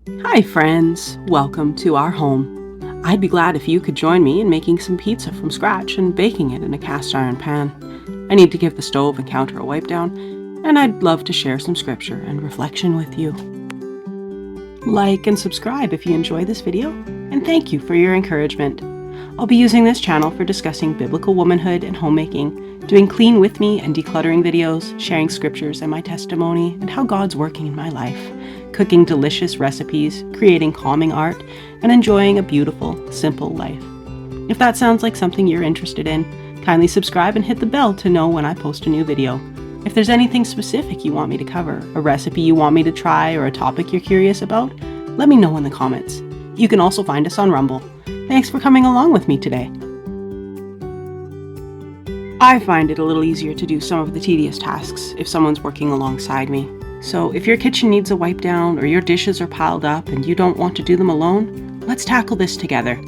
Hi friends, welcome to our home. I'd be glad if you could join me in making some pizza from scratch and baking it in a cast iron pan. I need to give the stove and counter a wipe down, and I'd love to share some scripture and reflection with you. Like and subscribe if you enjoy this video, and thank you for your encouragement. I'll be using this channel for discussing biblical womanhood and homemaking, doing clean with me and decluttering videos, sharing scriptures and my testimony, and how God's working in my life, cooking delicious recipes, creating calming art, and enjoying a beautiful, simple life. If that sounds like something you're interested in, kindly subscribe and hit the bell to know when I post a new video. If there's anything specific you want me to cover, a recipe you want me to try, or a topic you're curious about, let me know in the comments. You can also find us on Rumble. Thanks for coming along with me today. I find it a little easier to do some of the tedious tasks if someone's working alongside me. So if your kitchen needs a wipe down or your dishes are piled up and you don't want to do them alone, let's tackle this together.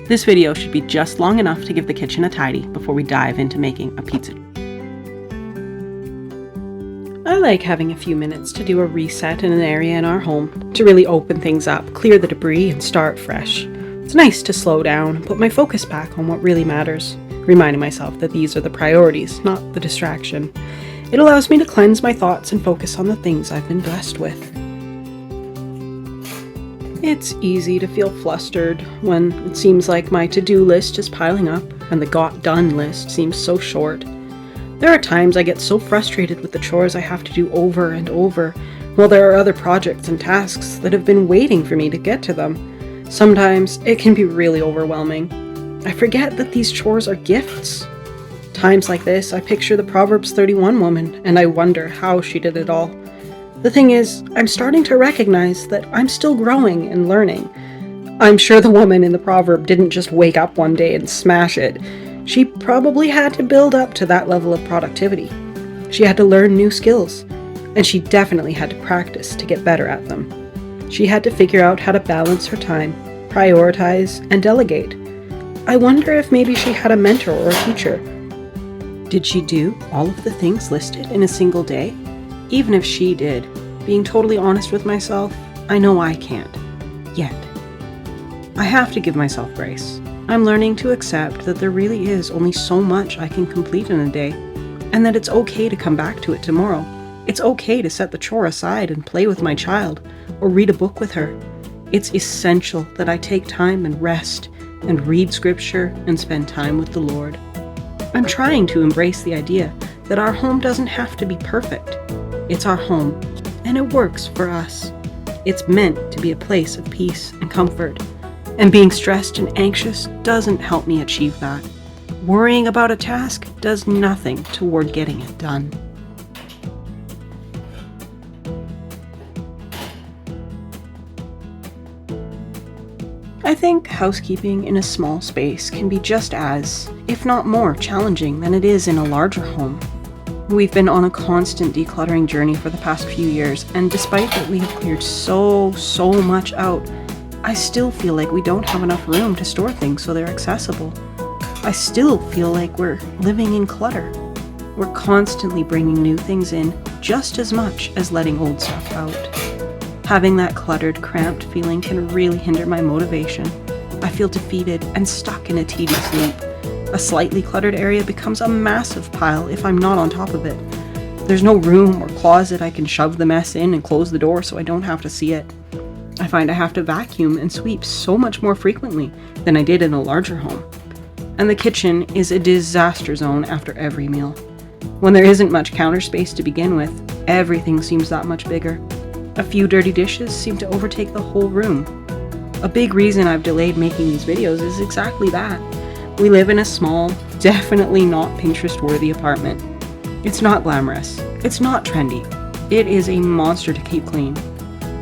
This video should be just long enough to give the kitchen a tidy before we dive into making a pizza. I like having a few minutes to do a reset in an area in our home, to really open things up, clear the debris, and start fresh. It's nice to slow down and put my focus back on what really matters, reminding myself that these are the priorities, not the distraction. It allows me to cleanse my thoughts and focus on the things I've been blessed with. It's easy to feel flustered when it seems like my to-do list is piling up and the got done list seems so short. There are times I get so frustrated with the chores I have to do over and over, while there are other projects and tasks that have been waiting for me to get to them. Sometimes it can be really overwhelming. I forget that these chores are gifts. Times like this, I picture the Proverbs 31 woman, and I wonder how she did it all. The thing is, I'm starting to recognize that I'm still growing and learning. I'm sure the woman in the proverb didn't just wake up one day and smash it. She probably had to build up to that level of productivity. She had to learn new skills, and she definitely had to practice to get better at them. She had to figure out how to balance her time, prioritize, and delegate. I wonder if maybe she had a mentor or a teacher. Did she do all of the things listed in a single day? Even if she did, being totally honest with myself, I know I can't. Yet. I have to give myself grace. I'm learning to accept that there really is only so much I can complete in a day, and that it's okay to come back to it tomorrow. It's okay to set the chore aside and play with my child, or read a book with her. It's essential that I take time and rest, and read scripture and spend time with the Lord. I'm trying to embrace the idea that our home doesn't have to be perfect. It's our home, and it works for us. It's meant to be a place of peace and comfort, and being stressed and anxious doesn't help me achieve that. Worrying about a task does nothing toward getting it done. I think housekeeping in a small space can be just as, if not more, challenging than it is in a larger home. We've been on a constant decluttering journey for the past few years, and despite that we have cleared so much out, I still feel like we don't have enough room to store things so they're accessible. I still feel like we're living in clutter. We're constantly bringing new things in just as much as letting old stuff out. Having that cluttered, cramped feeling can really hinder my motivation. I feel defeated and stuck in a tedious loop. A slightly cluttered area becomes a massive pile if I'm not on top of it. There's no room or closet I can shove the mess in and close the door so I don't have to see it. I find I have to vacuum and sweep so much more frequently than I did in a larger home. And the kitchen is a disaster zone after every meal. When there isn't much counter space to begin with, everything seems that much bigger. A few dirty dishes seem to overtake the whole room. A big reason I've delayed making these videos is exactly that. We live in a small, definitely not Pinterest-worthy apartment. It's not glamorous. It's not trendy. It is a monster to keep clean.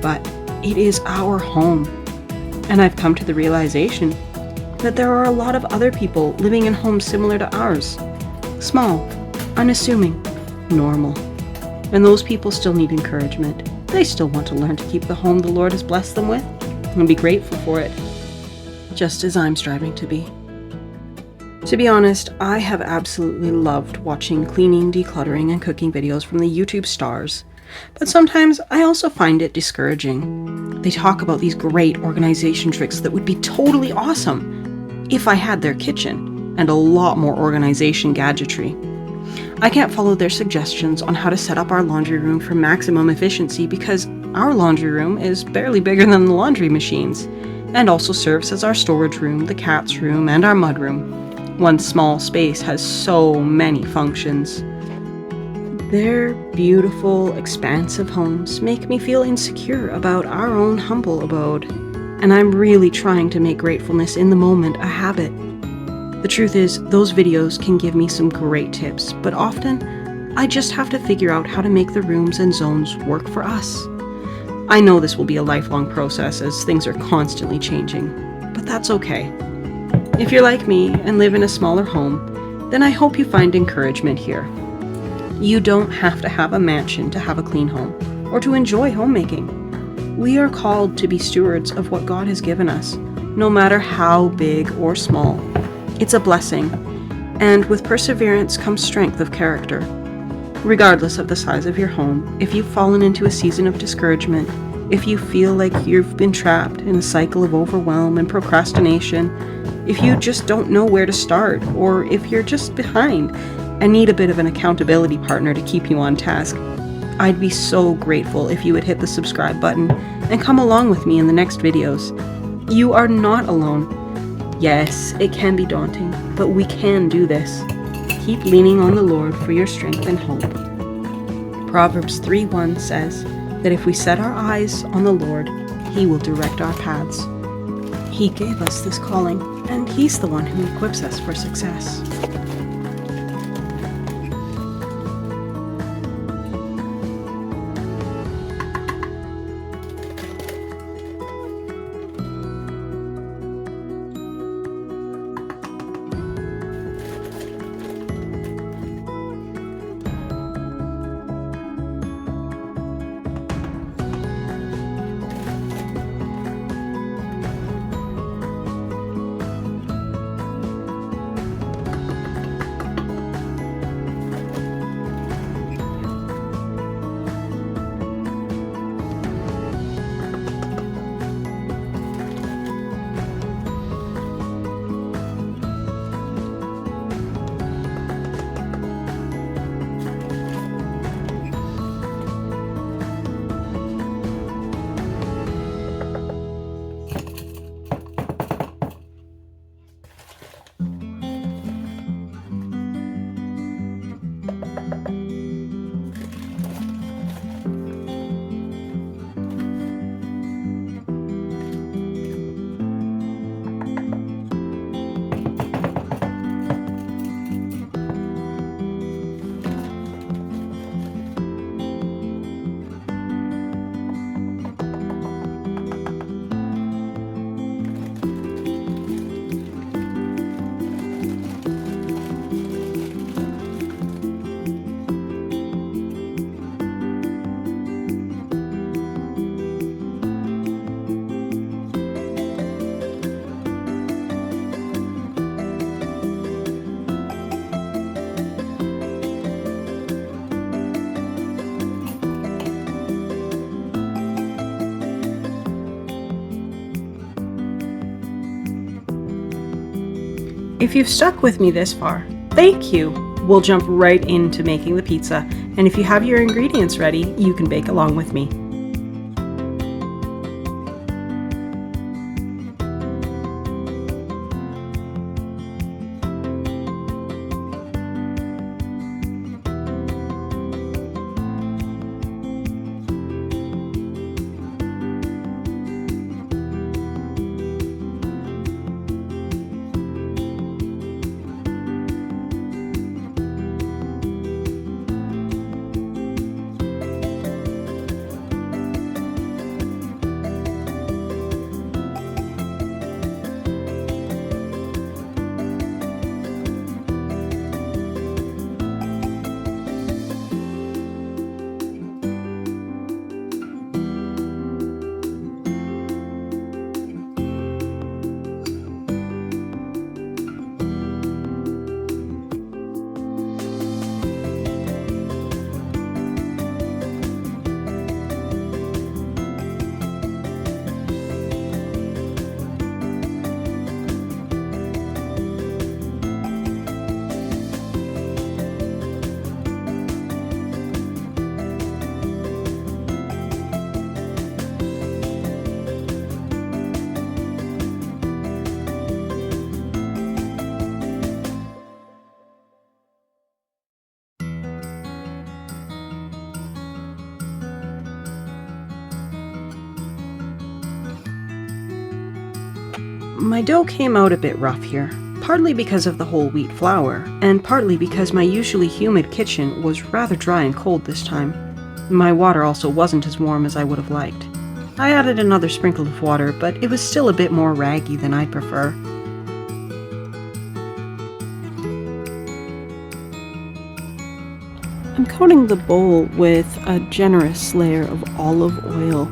But it is our home. And I've come to the realization that there are a lot of other people living in homes similar to ours. Small, unassuming, normal. And those people still need encouragement. They still want to learn to keep the home the Lord has blessed them with and be grateful for it, just as I'm striving to be. To be honest, I have absolutely loved watching cleaning, decluttering, and cooking videos from the YouTube stars. But sometimes I also find it discouraging. They talk about these great organization tricks that would be totally awesome if I had their kitchen and a lot more organization gadgetry. I can't follow their suggestions on how to set up our laundry room for maximum efficiency because our laundry room is barely bigger than the laundry machines, and also serves as our storage room, the cat's room, and our mudroom. One small space has so many functions. Their beautiful, expansive homes make me feel insecure about our own humble abode, and I'm really trying to make gratefulness in the moment a habit. The truth is, those videos can give me some great tips, but often I just have to figure out how to make the rooms and zones work for us. I know this will be a lifelong process as things are constantly changing, but that's okay. If you're like me and live in a smaller home, then I hope you find encouragement here. You don't have to have a mansion to have a clean home or to enjoy homemaking. We are called to be stewards of what God has given us, no matter how big or small. It's a blessing, and with perseverance comes strength of character. Regardless of the size of your home, if you've fallen into a season of discouragement, if you feel like you've been trapped in a cycle of overwhelm and procrastination, if you just don't know where to start, or if you're just behind and need a bit of an accountability partner to keep you on task, I'd be so grateful if you would hit the subscribe button and come along with me in the next videos. You are not alone. Yes, it can be daunting, but we can do this. Keep leaning on the Lord for your strength and hope. Proverbs 3:1 says that if we set our eyes on the Lord, He will direct our paths. He gave us this calling, and He's the one who equips us for success. If you've stuck with me this far, thank you! We'll jump right into making the pizza, and if you have your ingredients ready, you can bake along with me. My dough came out a bit rough here, partly because of the whole wheat flour, and partly because my usually humid kitchen was rather dry and cold this time. My water also wasn't as warm as I would have liked. I added another sprinkle of water, but it was still a bit more raggy than I'd prefer. I'm coating the bowl with a generous layer of olive oil.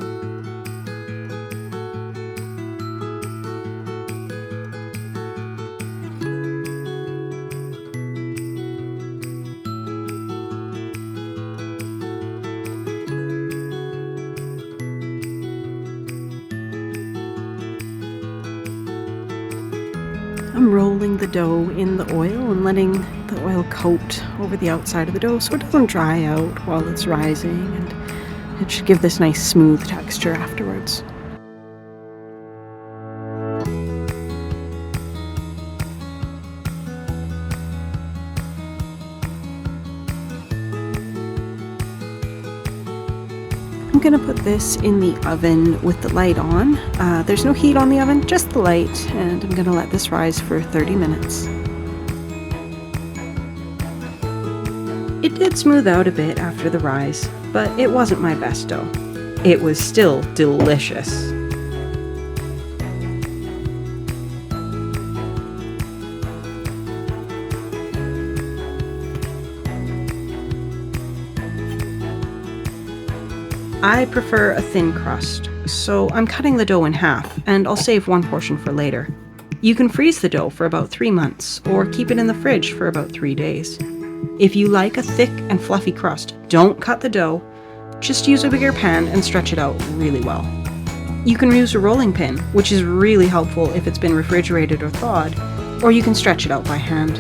I'm rolling the dough in the oil and letting the oil coat over the outside of the dough so it doesn't dry out while it's rising, and it should give this nice smooth texture afterwards. I'm gonna put this in the oven with the light on. There's no heat on the oven, just the light, and I'm gonna let this rise for 30 minutes. It did smooth out a bit after the rise, but it wasn't my best dough. It was still delicious. I prefer a thin crust, so I'm cutting the dough in half, and I'll save one portion for later. You can freeze the dough for about 3 months, or keep it in the fridge for about 3 days. If you like a thick and fluffy crust, don't cut the dough, just use a bigger pan and stretch it out really well. You can use a rolling pin, which is really helpful if it's been refrigerated or thawed, or you can stretch it out by hand.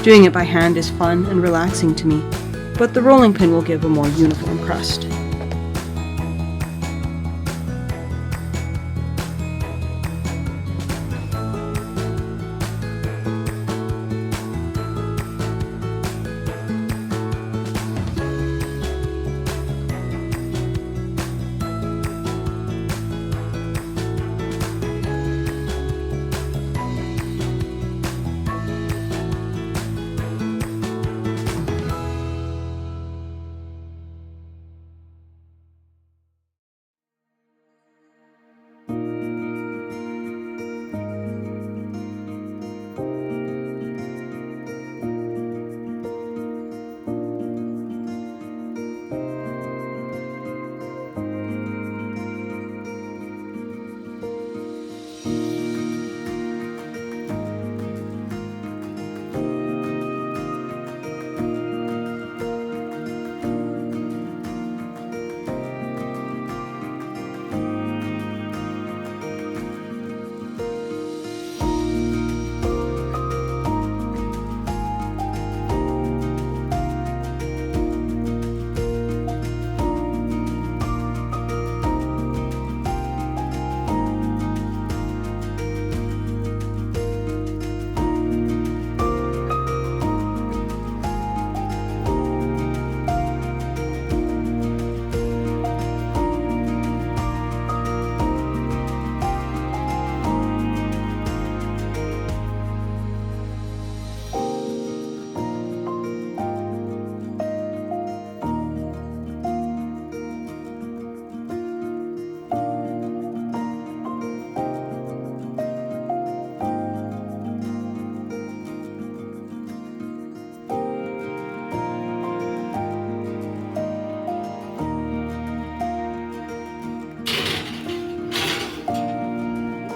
Doing it by hand is fun and relaxing to me, but the rolling pin will give a more uniform crust.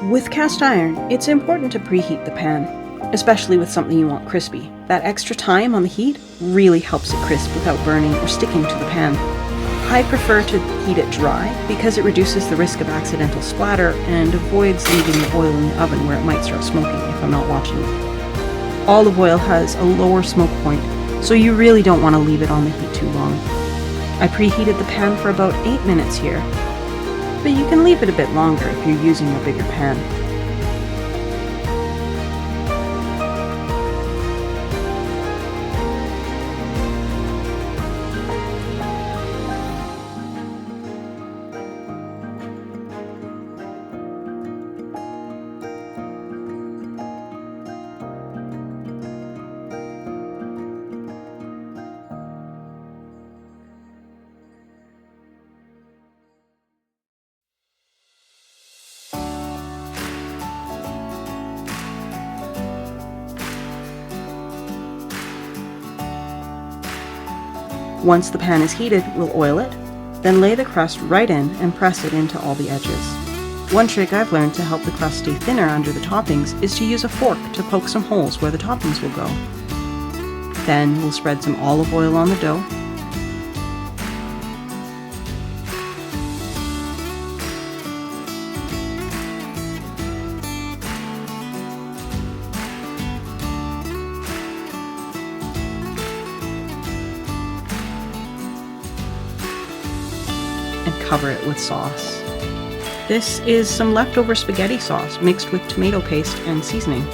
With cast iron, it's important to preheat the pan, especially with something you want crispy. That extra time on the heat really helps it crisp without burning or sticking to the pan. I prefer to heat it dry because it reduces the risk of accidental splatter and avoids leaving the oil in the oven where it might start smoking if I'm not watching it. Olive oil has a lower smoke point, so you really don't want to leave it on the heat too long. I preheated the pan for about 8 minutes here, but you can leave it a bit longer if you're using a bigger pan. Once the pan is heated, we'll oil it, then lay the crust right in and press it into all the edges. One trick I've learned to help the crust stay thinner under the toppings is to use a fork to poke some holes where the toppings will go. Then we'll spread some olive oil on the dough. And cover it with sauce. This is some leftover spaghetti sauce mixed with tomato paste and seasoning.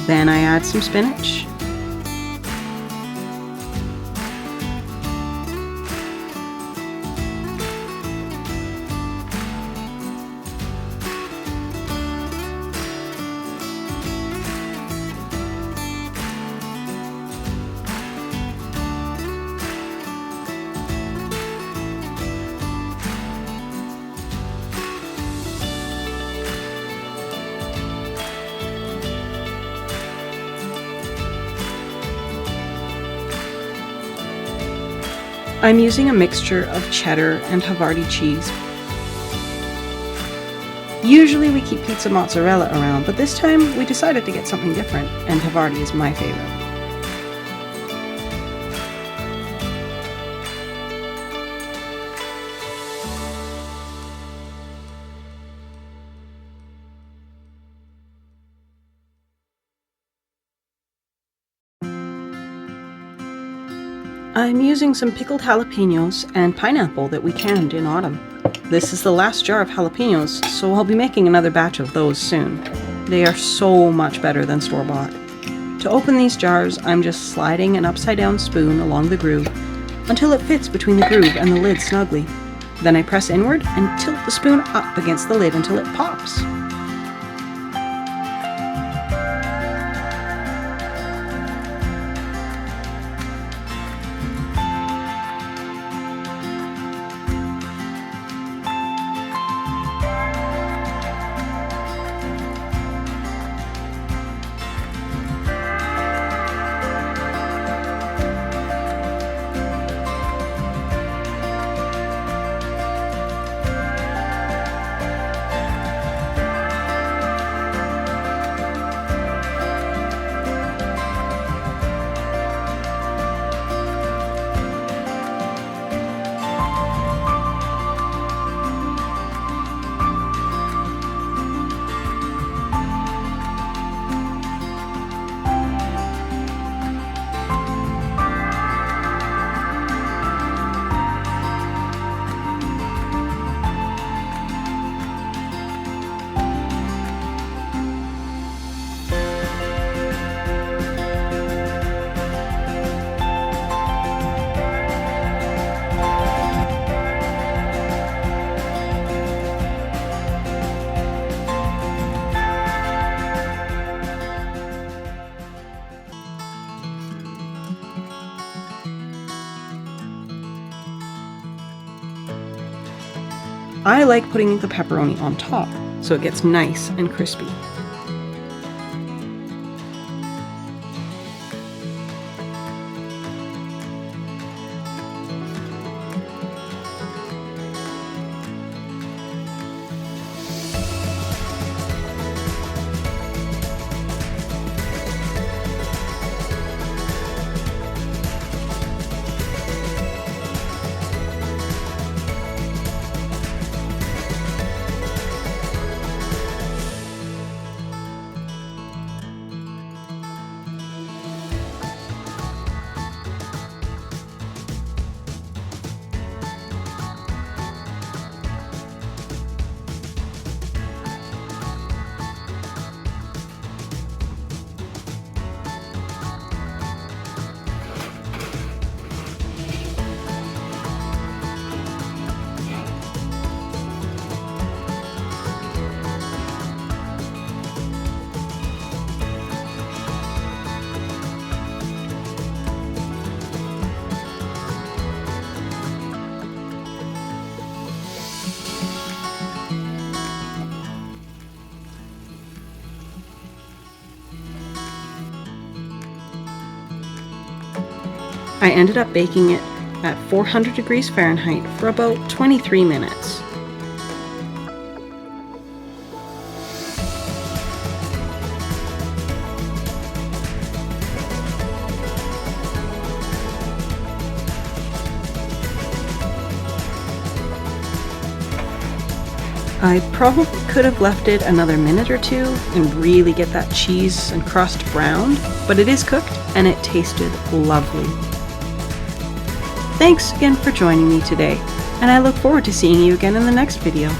Then I add some spinach. I'm using a mixture of cheddar and Havarti cheese. Usually we keep pizza mozzarella around, but this time we decided to get something different, and Havarti is my favorite. I'm using some pickled jalapenos and pineapple that we canned in autumn. This is the last jar of jalapenos, so I'll be making another batch of those soon. They are so much better than store-bought. To open these jars, I'm just sliding an upside-down spoon along the groove until it fits between the groove and the lid snugly. Then I press inward and tilt the spoon up against the lid until it pops. I like putting the pepperoni on top, so it gets nice and crispy. I ended up baking it at 400 degrees Fahrenheit for about 23 minutes. I probably could have left it another minute or two and really get that cheese and crust browned, but it is cooked and it tasted lovely. Thanks again for joining me today, and I look forward to seeing you again in the next video.